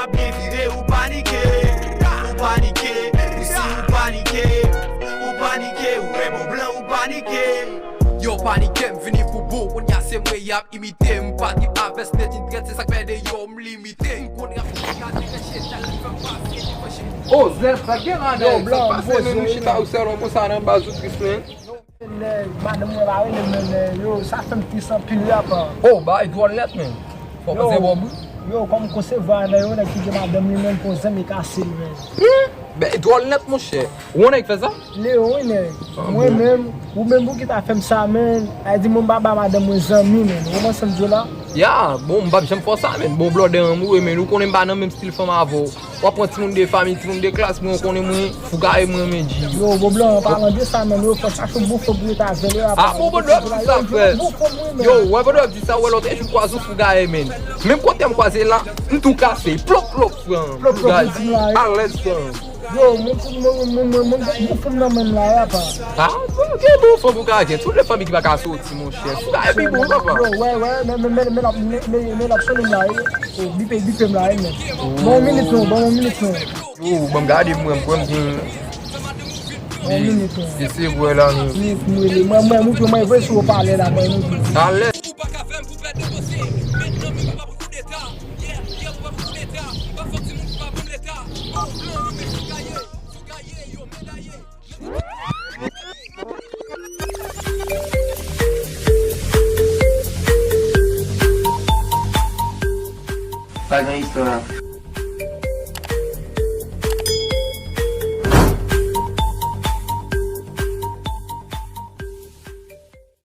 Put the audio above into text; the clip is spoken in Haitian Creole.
a bien viré ou paniqué. Ou paniqué, ou si ou paniqué. Ou paniqué, ou rainbow blanc ou paniqué. Yo paniqué, m'vini pour beau, on y a c'est moi y'a imité, m'parti avec net internet, c'est ça que fait de yo m'limité. M'connais Oh, Zé, pra que nada? Yo, blanc, Só passei mesmo você, chitar o céu, vamos passar na base do Cristo. Madame la men, yo, sa fèm ki san pil ya pa. Oh, ba, e doan let men. Faut fazer bobo. Yo, kom kose va nan yo, nan ki de madame li men pou zem e kase li men. Ben, e doan let mon cher. Ou on é que faz ça? Le yo, mwen men, ou men bou ki ta fèm sa men, a di mwen baba madame mwen zan mi men, ou mwen sem di la? Ya, bon, mbap j'aime faire ça men. Bon, blode en mou, men, nous connaissons pas dans même style femme avant. Ou apprend tout le monde des familles, tout le monde des classes, moi on connaît moins, fouga et moi men di. Yo, bo blanc, parlant de sa men, yo, fò chache bou fò bou ta vele. Ah, bon, bon, dit ça, frère. Yo, ouais, bon, dit ça, ouais, l'autre, je croise au fouga et men. Même quand t'aimes croiser là, nous tout cassé, plop, plop, frère. Plop, plop, À plop. l'aise, frère. Yo, mwen fòm nan men la ya pa. Ah, ok, bon, faut vous garder. Toutes les familles qui vont casser aussi, mon cher. Fouga et puis bon, papa. Yo, men opsyon m la e, bipe m la e men. Bon minute nou. Yo, bon, garde moi, bon, Bon minute nou. je sais, voilà, nous. Mwen vwe sou pale la mwen mou. À l'aise. ou pas qu'à faire pour perdre de bosser. Maintenant, mais pas pour coup d'état. Yeah, yeah, pour pas pour coup d'état. Pas forcément pour pas pour l'état. Oh, blanc, mais sous-gaillé, yo, médaillé. Pas grand histoire.